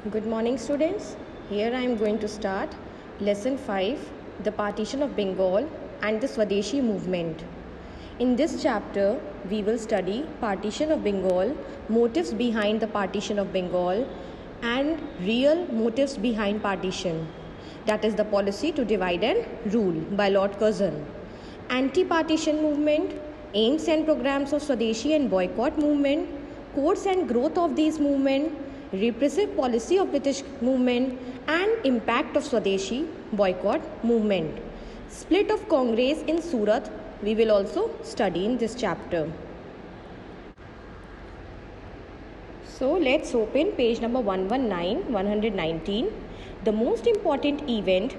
Good morning, students. Here I am going to start lesson 5, the partition of Bengal and the Swadeshi movement. In this chapter, we will study partition of Bengal, motives behind the partition of Bengal, and real motives behind partition. That is the policy to divide and rule by Lord Curzon. Anti-partition movement, aims and programs of Swadeshi and boycott movement, course and growth of these movement, repressive policy of British movement, and impact of Swadeshi boycott movement. Split of Congress in Surat we will also study in this chapter. So let's open page number 119. The most important event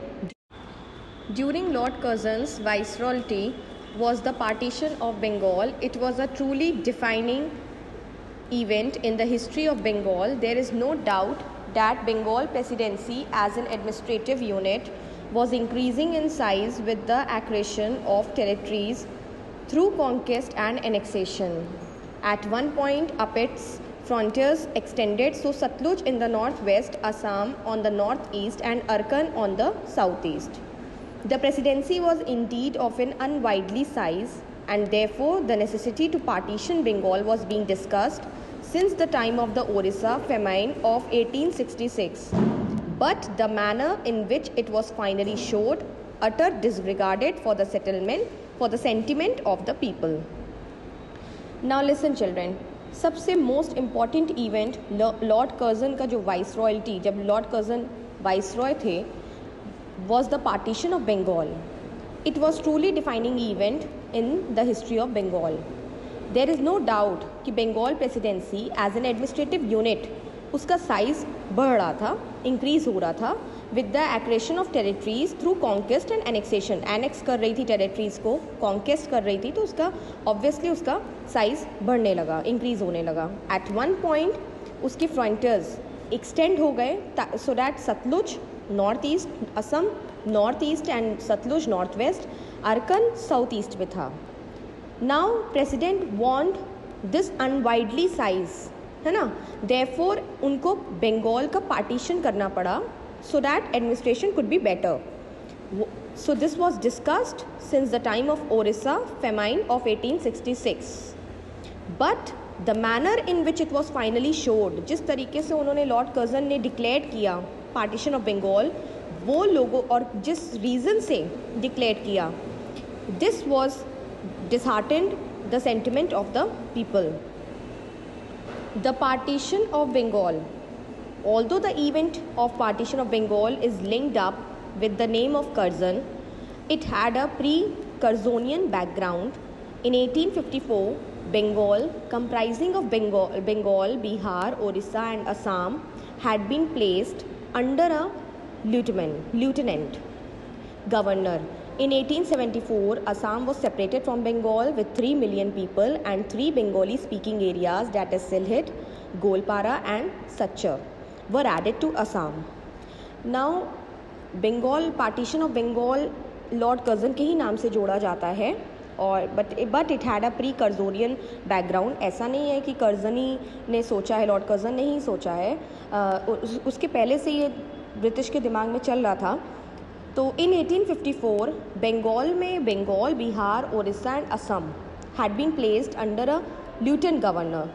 during Lord Curzon's viceroyalty was the partition of Bengal. It was a truly defining event in the history of Bengal. There is no doubt that Bengal presidency as an administrative unit was increasing in size with the accretion of territories through conquest and annexation. At one point, up its frontiers extended, so Satluj in the northwest, Assam on the northeast, and Arkan on the southeast. The presidency was indeed of an unwieldy size, and therefore the necessity to partition Bengal was being discussed since the time of the Orissa famine of 1866. But the manner in which it was finally showed utter disregarded for the sentiment of the people. Now listen children, सबसे most important event Lord Curzon का जो viceroyalty, जब Lord Curzon viceroy थे, was the partition of Bengal. It was truly defining event in the history of Bengal. There is no doubt कि Bengal presidency as an administrative unit उसका size बढ़ रहा था, increase हो रहा था with the accretion of territories through conquest and annexation. Annex कर रही थी टेरिटरीज को, कॉन्केस्ट कर रही थी, तो उसका ऑब्वियसली उसका साइज बढ़ने लगा, इंक्रीज होने लगा. एट वन पॉइंट उसके फ्रंटियर्स एक्सटेंड हो गए so that Sutlej north east, Assam north east and Sutlej north west, Arakan south east में था. नाउ प्रेसिडेंट वांट दिस अनवाइडली साइज, है ना, देयरफॉर उनको बंगाल का पार्टीशन करना पड़ा so that administration could be better. So this was discussed since the time of Orissa famine of 1866. But the manner in which it was finally showed, जिस तरीके से उन्होंने लॉर्ड कर्जन ने डिक्लेयर किया पार्टीशन ऑफ बंगाल, वो लोगों और जिस रीज़न से डिक्लेयर किया, this was disheartened the sentiment of the people. The partition of Bengal. Although the event of partition of Bengal is linked up with the name of Curzon, it had a pre-Curzonian background. In 1854, Bengal, comprising of Bengal, Bihar, Orissa and Assam, had been placed under a lieutenant governor. In 1874, Assam was separated from Bengal with 3 million people and 3 Bengali speaking areas, that is Sylhet, Golpara and Sachar, were added to Assam. Now, Bengal, partition of Bengal Lord Curzon के ही नाम से जोड़ा जाता है, और but it had a pre Curzonian background. ऐसा नहीं है कि कर्जनी ने सोचा है, लॉर्ड कर्जन ने ही सोचा है, उसके पहले से ये ब्रिटिश के दिमाग में चल रहा था. तो इन 1854 बंगाल में Bengal, Bihar, Odisha and Assam had been placed under a lieutenant governor.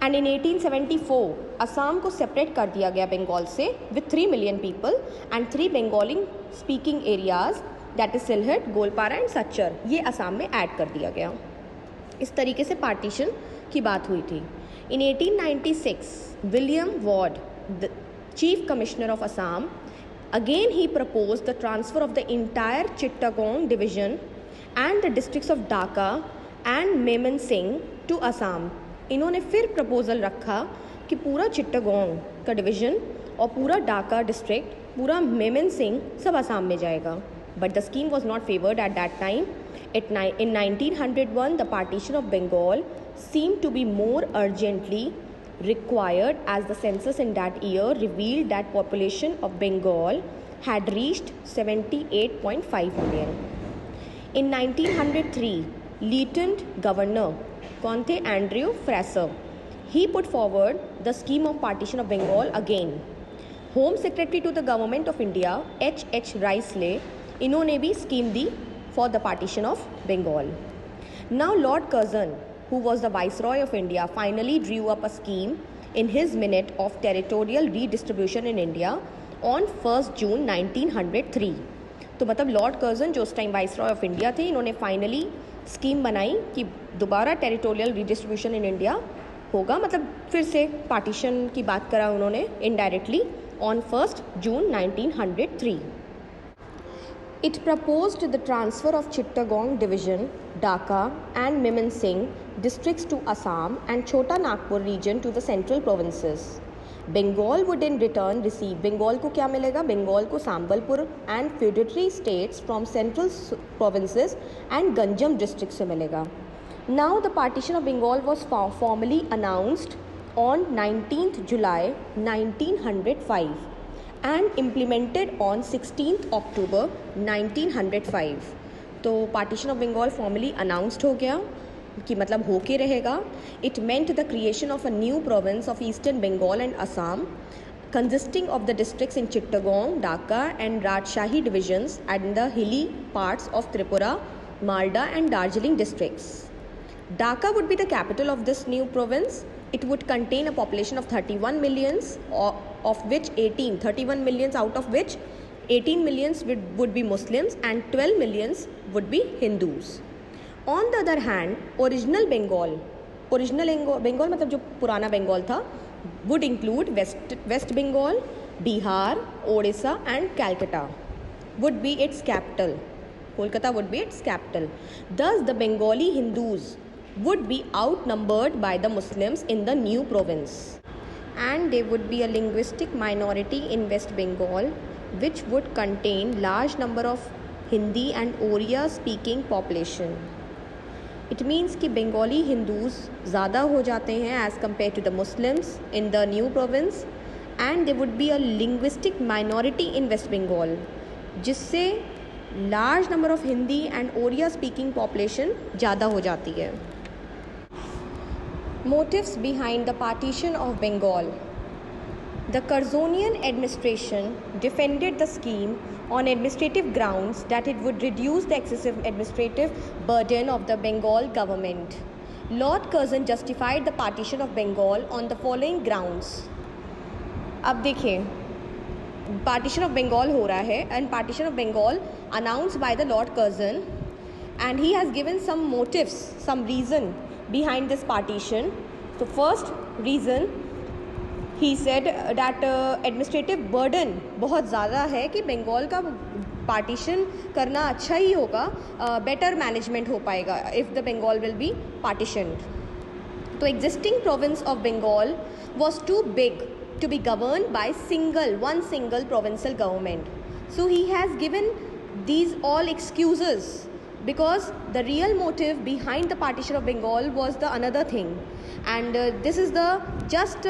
And in 1874 Assam को सेपरेट कर दिया गया बंगाल से with 3 million people and 3 Bengali speaking areas, that is Sylhet, Goalpara and Cachar, ये असम में ऐड कर दिया गया. इस तरीके से पार्टीशन की बात हुई थी. इन 1896 William ward, the chief commissioner of Assam, again he proposed the transfer of the entire Chittagong division and the districts of Dhaka and Mymensingh to Assam. इन्होंने फिर प्रपोजल रखा कि पूरा चिट्टागोंग का डिवीज़न और पूरा ढाका डिस्ट्रिक्ट, पूरा मेमनसिंह सब असम में जाएगा. But the scheme was not favoured at that time. In 1901 the partition of Bengal seemed to be more urgently required as the census in that year revealed that population of Bengal had reached 78.5 million. In 1903 Lieutenant Governor कौन थे? Andrew Fraser. He put forward the scheme of partition of Bengal again. Home secretary to the government of India H. Risley, इन्होंने भी scheme दी for the partition of Bengal. Now Lord Curzon, who was the Viceroy of India, finally drew up a scheme in his minute of territorial redistribution in India on 1st June 1903. तो मतलब Lord Curzon जो उस time viceroy of India थे, इन्होंने finally scheme बनाई कि दोबारा territorial redistribution in India होगा, मतलब फिर से पार्टीशन की बात करा उन्होंने indirectly on 1st June 1903. It proposed the transfer of Chittagong Division, Dhaka and Mymensingh districts to Assam and Chota Nagpur region to the central provinces. Bengal would in return receive, Bengal को क्या मिलेगा? Bengal को Sambalpur and feudatory states from central provinces and Ganjam districts से मिलेगा. Now the partition of Bengal was formally announced on 19th July 1905 and implemented on 16th October 1905. तो partition of Bengal formally announced हो गया कि मतलब होके रहेगा. It meant the creation of a new province of eastern Bengal and Assam consisting of the districts in Chittagong, Dhaka and Rajshahi divisions and the hilly parts of Tripura, Malda and Darjeeling districts. Dhaka would be the capital of this new province. It would contain a population of 31 millions, of which 31 millions out of which 18 millions would be Muslims and 12 millions would be Hindus. On the other hand, original Bengal मतलब जो पुराना बंगाल था, would include West Bengal, Bihar, Odisha and Calcutta would be its capital. Kolkata would be its capital. Thus, the Bengali Hindus would be outnumbered by the Muslims in the new province. And there would be a linguistic minority in West Bengal which would contain large number of Hindi and Oriya speaking population. It means कि Bengali Hindus ज़्यादा हो जाते हैं as compared to the Muslims in the new province, and there would be a linguistic minority in West Bengal, जिससे large number of Hindi and Oriya speaking population ज़्यादा हो जाती है. Motives behind the partition of Bengal. The Curzonian administration defended the scheme on administrative grounds that it would reduce the excessive administrative burden of the Bengal government. Lord Curzon justified the partition of Bengal on the following grounds. अब देखिए, partition of Bengal हो रहा है and partition of Bengal announced by the Lord Curzon, and he has given some motives, some reason behind this partition. So first reason, he said that administrative burden बहुत ज़्यादा है कि बंगाल का partition करना अच्छा ही होगा, बेटर मैनेजमेंट हो पाएगा if the Bengal will be partitioned. तो existing province of Bengal was too big to be governed by one single provincial government. So he has given these all excuses because the real motive behind the partition of Bengal was the another thing. And this is the just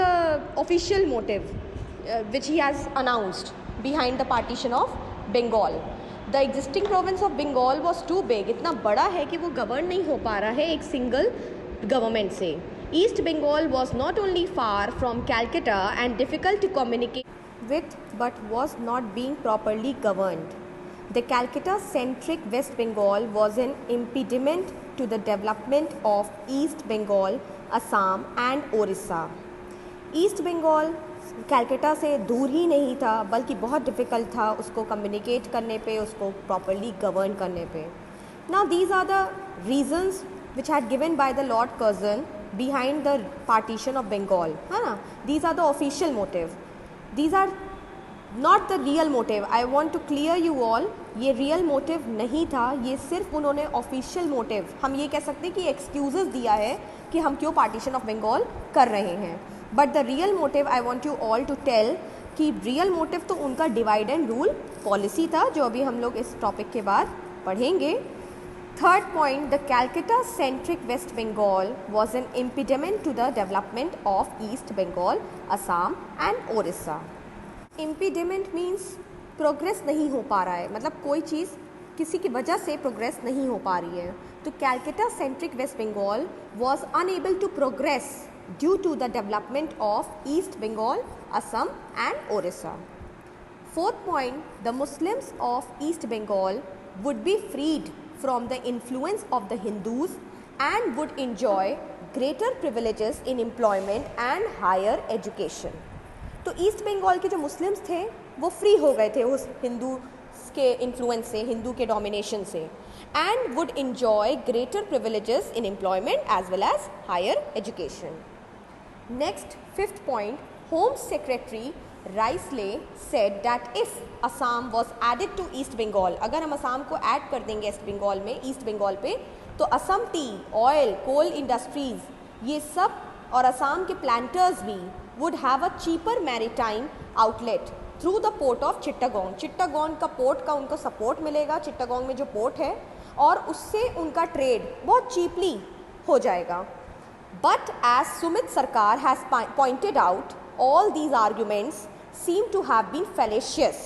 official motive which he has announced behind the partition of Bengal. The existing province of Bengal was too big, इतना बड़ा है कि वो govern नहीं हो पा रहा है एक single government से. East Bengal was not only far from Calcutta and difficult to communicate with, but was not being properly governed. The Calcutta-centric West Bengal was an impediment to the development of East Bengal, Assam and Orissa. East Bengal Calcutta से दूर ही नहीं था, बल्कि बहुत difficult था उसको communicate करने पे, उसको प्रॉपरली गवर्न करने पे. Now these are the reasons which had given by the Lord Curzon behind the partition of Bengal. है ना? These are the official motive. These are not the real motive. I want to clear you all. ये real motive नहीं था, ये सिर्फ उन्होंने official motive, हम ये कह सकते हैं कि excuses दिया है कि हम क्यों partition of Bengal कर रहे हैं. But the real motive I want you all to tell कि real motive तो उनका divide and rule policy था, जो अभी हम लोग इस topic के बाद पढ़ेंगे. Third point, the Calcutta-centric West Bengal was an impediment to the development of East Bengal, Assam and Orissa. Impediment means progress नहीं हो पा रहा है, मतलब कोई चीज़ किसी की वजह से प्रोग्रेस नहीं हो पा रही है. तो Calcutta centric west Bengal was unable to progress due to the development of East Bengal, Assam and Orissa. Fourth point, the Muslims of East Bengal would be freed from the influence of the Hindus and would enjoy greater privileges in employment and higher education. तो east Bengal के जो Muslims थे वो free हो गए थे उस हिंदू के इन्फ्लुएंस से, हिंदू के डोमिनेशन से, and would enjoy greater privileges in employment as well as higher education. Next, fifth point, Home Secretary Risley said that if Assam was added to East Bengal, अगर हम असम को ऐड कर देंगे ईस्ट बंगाल में, east Bengal पे, तो Assam T, oil, कोल industries, ये सब और असम के प्लांटर्स भी would have a cheaper maritime outlet through the port of Chittagong. Chittagong का पोर्ट का उनको सपोर्ट मिलेगा, चिट्टागोंग में जो पोर्ट है, और उससे उनका ट्रेड बहुत चीपली हो जाएगा. But as Sumit Sarkar has pointed out, all these arguments seem to have been fallacious.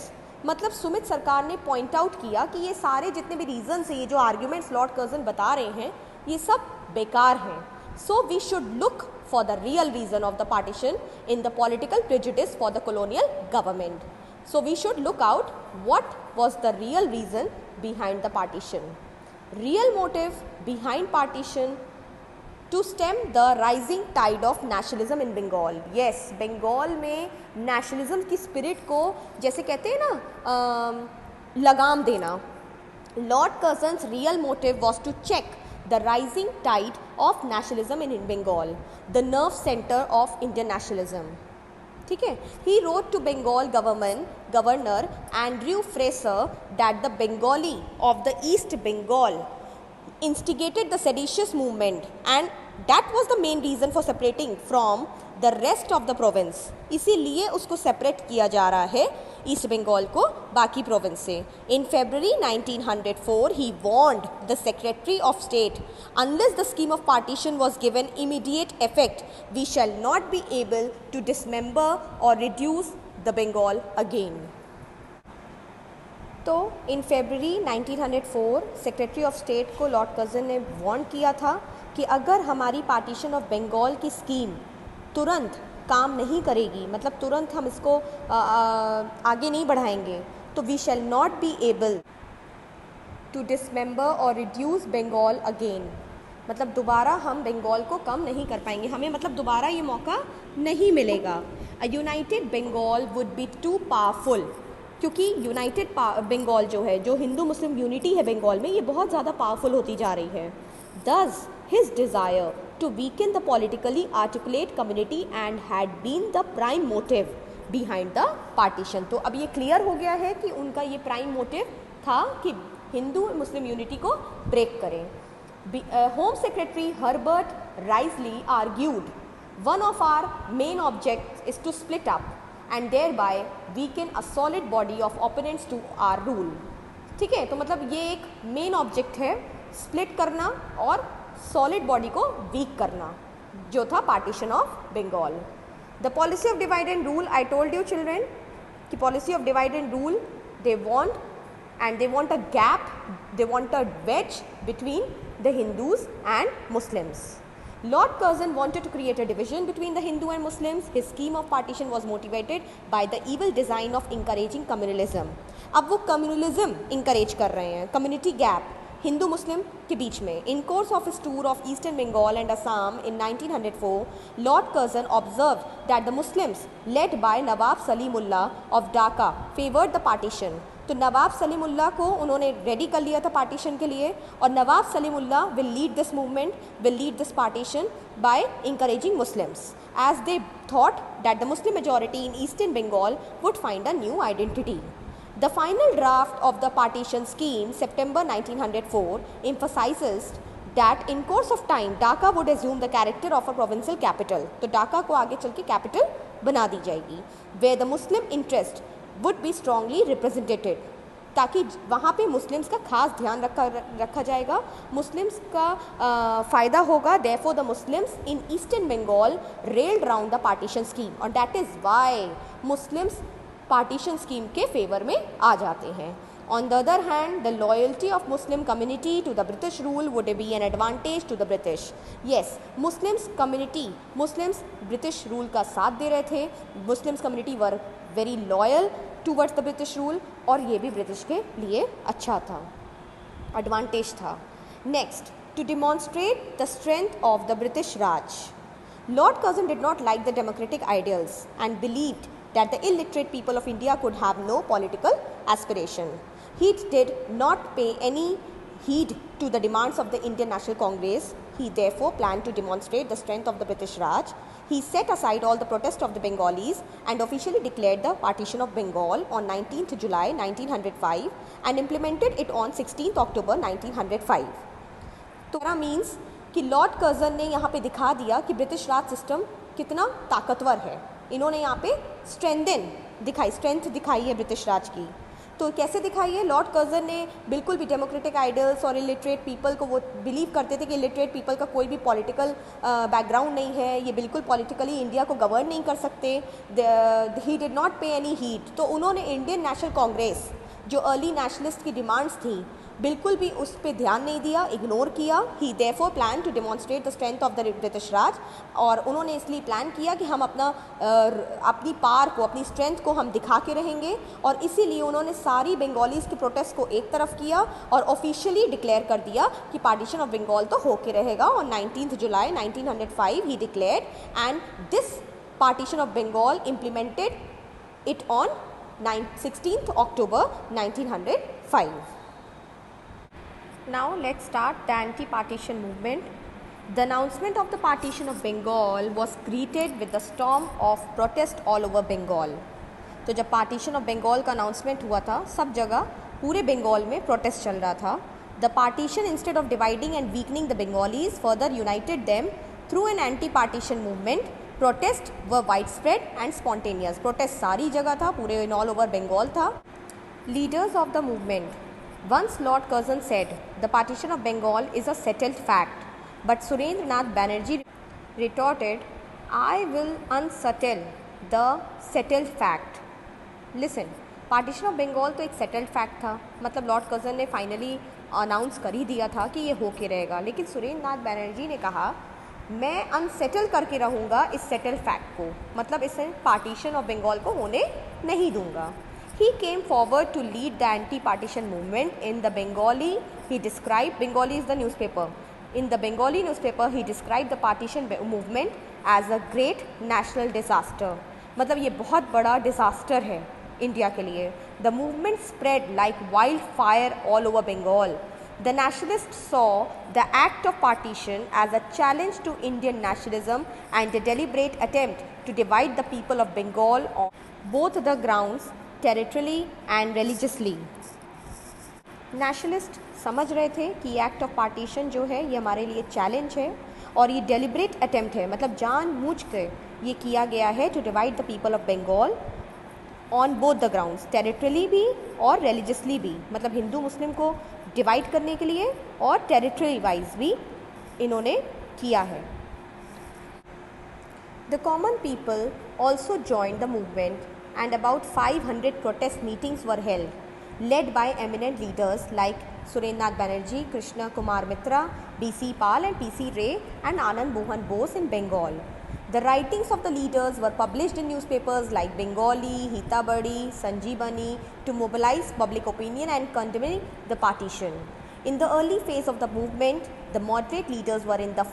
मतलब सुमित सरकार ने पॉइंट आउट किया कि ये सारे जितने भी रीजंस हैं, ये जो आर्ग्यूमेंट्स लॉर्ड कर्जन बता रहे हैं, ये सब बेकार हैं. So we should look for the real reason of the partition in the political prejudice for the colonial government. So we should look out what was the real reason behind the partition. Real motive behind partition to stem the rising tide of nationalism in Bengal. Yes, Bengal में nationalism की spirit को जैसे कहते हैं ना लगाम देना. Lord Curzon's real motive was to check the rising tide of nationalism in Bengal, the nerve center of Indian nationalism. ठीक है. He wrote to Bengal governor Andrew Fraser that the Bengali of the East Bengal instigated the seditious movement and that was the main reason for separating from the rest of the province. इसीलिए उसको separate किया जा रहा है east Bengal को बाकी province से. In February 1904 he warned the Secretary of State, unless the scheme of partition was given immediate effect, we shall not be able to dismember or reduce the Bengal again. तो इन फरवरी 1904 secretary of state को Lord Curzon ने warn किया था कि अगर हमारी partition of Bengal की scheme तुरंत काम नहीं करेगी, मतलब तुरंत हम इसको आगे नहीं बढ़ाएंगे, तो we shall not be able to dismember और रिड्यूस बंगाल अगेन. मतलब दोबारा हम बंगाल को कम नहीं कर पाएंगे, हमें मतलब दोबारा ये मौका नहीं मिलेगा. A united Bengal would be too powerful, क्योंकि यूनाइटेड बंगाल जो है, जो हिंदू मुस्लिम यूनिटी है बंगाल में, ये बहुत ज़्यादा पावरफुल होती जा रही है. Thus his desire to weaken the politically articulate community and had been the prime motive behind the partition. तो अब ये क्लियर हो गया है कि उनका ये प्राइम मोटिव था कि हिंदू मुस्लिम यूनिटी को ब्रेक करें. Home secretary Herbert Risley argued one of our main objects is to split up and thereby weaken a solid body of opponents to our rule. ठीक है, तो मतलब ये एक मेन ऑब्जेक्ट है, स्प्लिट करना और सॉलिड बॉडी को वीक करना, जो था partition of Bengal. The policy of divide and rule, I told you children कि policy of divide and rule they want a gap, they want a wedge between the Hindus and Muslims. Lord Curzon wanted to create a division between the Hindu and Muslims. His scheme of partition was motivated by the evil design of encouraging communalism. अब वो communalism encourage कर रहे हैं, community gap Hindu मुस्लिम के बीच में. In course of his tour of Eastern Bengal and Assam in 1904, Lord Curzon observed that the Muslims, led by Nawab Salimullah of Dhaka, favored the partition. तो नवाब सलीमुल्लाह को उन्होंने रेडी कर लिया था पार्टीशन के लिए, और Nawab Salimullah will lead this movement, will lead this partition by encouraging Muslims, as they thought that the Muslim majority in eastern Bengal would find a new identity. The final draft of the partition scheme September 1904 emphasizes that in course of time Dhaka would assume the character of a provincial capital. तो ढाका को आगे चल के capital बना दी जाएगी, where the Muslim interest would be strongly represented, ताकि वहाँ पे मुस्लिम्स का खास ध्यान रखा जाएगा, मुस्लिम्स का फ़ायदा होगा. therefore the Muslims in Eastern Bengal railed round the partition scheme, और that is why Muslims partition scheme के फेवर में आ जाते हैं. On the other hand, the loyalty of Muslim community to the British rule would be an advantage to the British. Yes, Muslims community, Muslims British rule का साथ दे रहे थे. Muslims community were very loyal towards the British rule और ये भी British के लिए अच्छा था, advantage था. Next, to demonstrate the strength of the British Raj. Lord Curzon did not like the democratic ideals and believed that the illiterate people of India could have no political aspiration. He did not pay any heed to the demands of the Indian National Congress. He therefore planned to demonstrate the strength of the British Raj. He set aside all the protests of the Bengalis and officially declared the partition of Bengal on 19th July 1905 and implemented it on 16th October 1905. तो मेरा means कि Lord Curzon ने यहाँ पे दिखा दिया कि British राज system कितना ताकतवर है. इन्होंने यहाँ पे स्ट्रेंथ दिखाई है ब्रिटिश राज की. तो कैसे दिखाई है? लॉर्ड कर्जन ने बिल्कुल भी डेमोक्रेटिक आइडल्स और इलिटरेट पीपल को, वो बिलीव करते थे कि इलिटरेट पीपल का कोई भी पॉलिटिकल बैकग्राउंड नहीं है, ये बिल्कुल पॉलिटिकली इंडिया को गवर्न नहीं कर सकते. ही डिड नॉट पे एनी हीड. तो उन्होंने इंडियन नेशनल कांग्रेस जो अर्ली नेशनलिस्ट की डिमांड्स थी बिल्कुल भी उस पर ध्यान नहीं दिया, इग्नोर किया. He therefore plan to demonstrate the strength of the British Raj. और उन्होंने इसलिए प्लान किया कि हम अपनी पावर को, अपनी स्ट्रेंथ को हम दिखा के रहेंगे. और इसीलिए उन्होंने सारी बंगालीज के प्रोटेस्ट को एक तरफ किया और ऑफिशियली डिक्लेयर कर दिया कि पार्टीशन ऑफ बंगाल तो होके रहेगा. ऑन 19th जुलाई 1905 ही declared and this partition of Bengal implemented it on 16th October 1905. Now let's start the anti-partition movement. The announcement of the partition of Bengal was greeted with the storm of protest all over Bengal. तो जब partition of Bengal का announcement हुआ था, सब जगह पूरे बंगाल में protest चल रहा था. The partition, instead of dividing and weakening the Bengalis, further united them through an anti-partition movement. Protests were widespread and spontaneous. Protest सारी जगह था, पूरे all over Bengal था. Leaders of the movement. Once Lord Curzon said, the partition of Bengal is a settled fact. But Surendranath Banerjee retorted, I will unsettle the settled fact. Listen, partition of Bengal तो एक settled fact था. मतलब Lord Curzon ने finally announce कर ही दिया था कि ये होके रहेगा. लेकिन सुरेंद्रनाथ बैनर्जी ने कहा, मैं अनसेटल करके रहूँगा इस सेटल फैक्ट को. मतलब इस पार्टीशन ऑफ बंगाल को होने नहीं दूंगा. He came forward to lead the anti-partition movement in the Bengali. He described, Bengali is the newspaper. In the Bengali newspaper, he described the partition movement as a great national disaster. मतलब ये बहुत बड़ा disaster है India के लिए. The movement spread like wildfire all over Bengal. The nationalists saw the act of partition as a challenge to Indian nationalism and a deliberate attempt to divide the people of Bengal on both the grounds, territorially and religiously. Nationalist समझ रहे थे कि act of partition जो है ये हमारे लिए challenge है और ये डेलिब्रेट अटेम्प्ट है, मतलब जानबूझ के ये किया गया है to divide the people of Bengal on both the grounds, territorially भी और रिलीजियसली भी. मतलब हिंदू मुस्लिम को डिवाइड करने के लिए और टेरिटरी वाइज भी इन्होंने किया है. The common people also joined the movement and about 500 protest meetings were held, led by eminent leaders like Surendranath Banerjee, Krishna Kumar Mitra, B.C. Pal and P.C. Ray and Anand Mohan Bose in Bengal. The writings of the leaders were published in newspapers like Bengali, Hitabadi, Sanjeevani to mobilize public opinion and condemn the partition. In the early phase of the movement, the moderate leaders were in the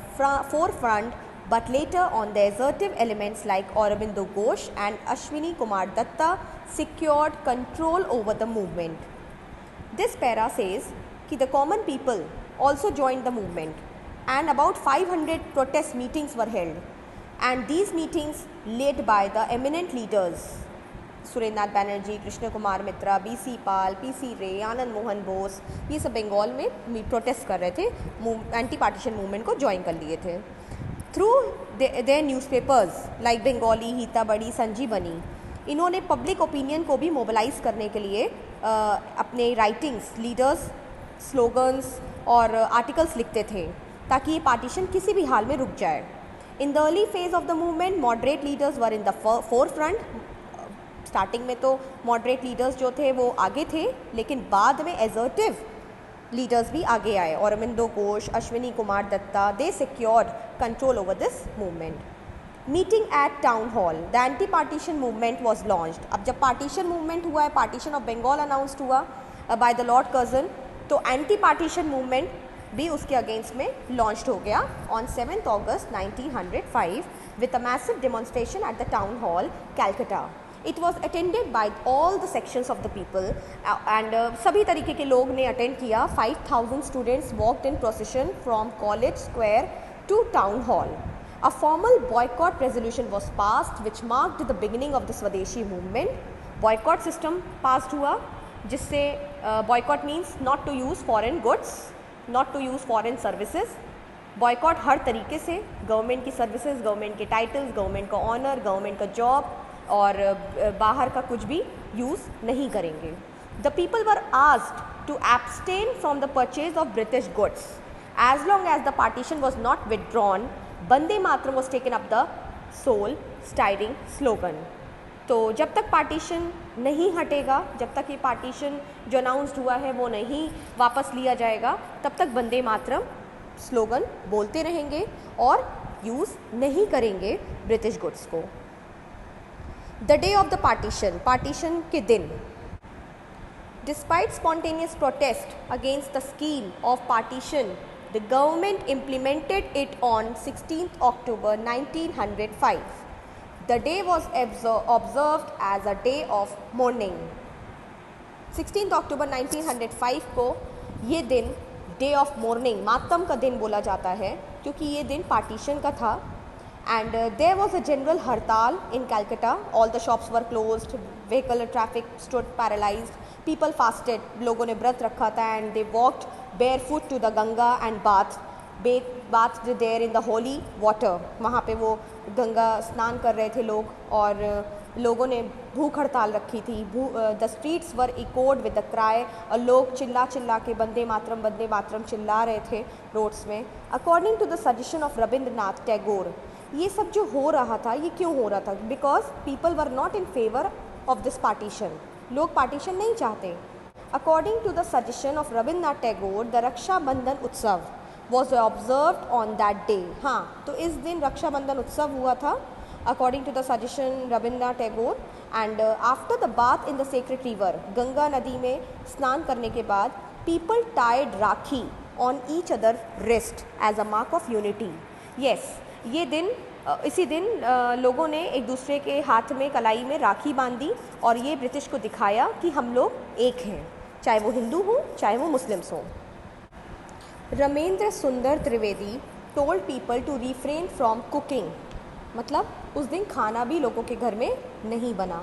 forefront, but later on the assertive elements like Aurobindo Ghosh and Ashwini Kumar Datta secured control over the movement. This para says that the common people also joined the movement and about 500 protest meetings were held, and these meetings led by the eminent leaders Surendranath Banerjee, Krishna Kumar Mitra, B.C. Pal, P.C. रे, आनंद मोहन बोस, ये सब बंगाल में protest कर रहे थे, anti partition movement को join कर लिए थे. Through their newspapers like Bengalee, Hitabadi, Sanjivani, इन्होंने पब्लिक ओपिनियन को भी मोबिलाइज करने के लिए अपने राइटिंग्स, लीडर्स, स्लोगन्स और आर्टिकल्स लिखते थे ताकि ये पार्टीशन किसी भी हाल में रुक जाए. In the early phase of the movement, moderate leaders were in the four front, starting में तो मॉडरेट लीडर्स जो थे वो आगे थे, लेकिन बाद में एजर्टिव लीडर्स भी आगे आए। Aurobindo Ghosh, Ashwini Kumar Dutta, they secured control over this movement. Meeting at town hall, the anti partition movement was launched. अब जब पार्टीशन मूवमेंट हुआ है, पार्टीशन ऑफ बंगाल अनाउंस्ड हुआ बाय द लॉर्ड कर्जन, तो एंटी पार्टीशन मूवमेंट भी उसके अगेंस्ट में लॉन्च्ड हो गया on 7 August 1905 with a massive demonstration at the town hall, Calcutta. It was attended by all the sections of the people and सभी तरीके के लोग ने अटेंड किया। 5000 students walked in procession from College Square to Town Hall. A formal boycott resolution was passed which marked the beginning of the Swadeshi movement. Boycott system passed हुआ, जिससे boycott means not to use foreign goods, not to use foreign services. Boycott हर तरीके से, government की services, government के titles, government का honour, government का job और बाहर का कुछ भी यूज़ नहीं करेंगे। The people were asked to abstain from the purchase of British goods as long as the partition was not withdrawn. Vande Mataram was taken up the soul stirring slogan. तो जब तक पार्टीशन नहीं हटेगा, जब तक ये पार्टीशन जो अनाउंस्ड हुआ है वो नहीं वापस लिया जाएगा, तब तक वंदे मातरम स्लोगन बोलते रहेंगे और यूज़ नहीं करेंगे ब्रिटिश गुड्स को। The day of the partition, partition के दिन। Despite spontaneous protest against the scheme of partition, the government implemented it on 16 October 1905. The day was observed as a day of mourning. 16 अक्टूबर 1905 को ये दिन day of morning, मातम का दिन बोला जाता है, क्योंकि ये दिन पार्टीशन का था। And there was a general hartal in Calcutta, all the shops were closed, vehicle traffic stood paralysed, people fasted, लोगों ने व्रत रखा था। And they walked bare foot to the Ganga and bath there in the holy water, वहाँ पे वो गंगा स्नान कर रहे थे लोग, और लोगों ने भूख हड़ताल रखी थी। The streets were echoed with the cry, और लोग चिल्ला चिल्ला के वंदे मातरम चिल्ला रहे थे रोड्स में। According to the suggestion of Rabindranath Tagore, ये सब जो हो रहा था ये क्यों हो रहा था? Because people were not in favour of this partition, लोग पार्टीशन नहीं चाहते। According to the suggestion of Rabindranath Tagore, the Rakshabandhan utsav was observed on that day. हाँ, तो इस दिन रक्षाबंधन उत्सव हुआ था according to the suggestion Rabindranath Tagore. And after the bath in the sacred river, Ganga नदी में स्नान करने के बाद people tied rakhi on each other wrist as a mark of unity. Yes, ये दिन इसी दिन लोगों ने एक दूसरे के हाथ में कलाई में राखी बांधी और ये ब्रिटिश को दिखाया कि हम लोग एक हैं, चाहे वो हिंदू हों चाहे वो मुस्लिम्स हों। रमेंद्र सुंदर Trivedi told people to refrain from cooking, मतलब उस दिन खाना भी लोगों के घर में नहीं बना।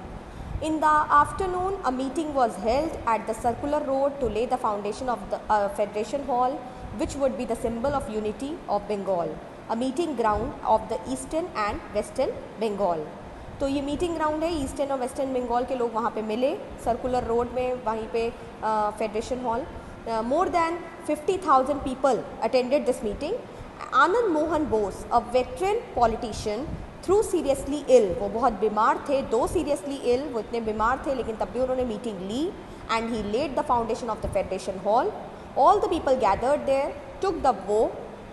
In the afternoon a meeting was held at the circular road to lay the foundation of the federation hall which would be the symbol of unity of Bengal, a meeting ground of the eastern and western Bengal. तो ये meeting ground है, eastern और western Bengal के लोग वहाँ पे मिले circular road में, वहीं पे Federation Hall. More than 50,000 people attended this meeting. Anand Mohan Bose, a veteran politician, through seriously ill, वो बहुत बीमार थे, दो सीरियसली इल, वो इतने बीमार थे लेकिन तब भी उन्होंने मीटिंग ली। And he laid the foundation of the federation Hall. All the people gathered there took the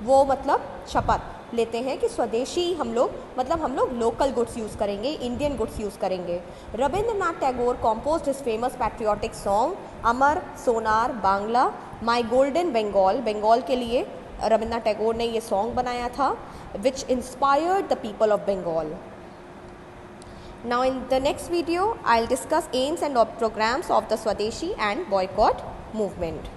वो मतलब शपथ लेते हैं कि स्वदेशी हम लोग लोकल गुड्स यूज़ करेंगे, इंडियन गुड्स यूज़ करेंगे। Rabindranath Tagore composed his famous patriotic song Amar Sonar Bangla, my golden Bengal, Bengal के लिए रविंद्रनाथ टैगोर ने ये सॉन्ग बनाया था, which inspired the people of Bengal. Now in the next video, I'll discuss aims and programs of the Swadeshi and boycott movement.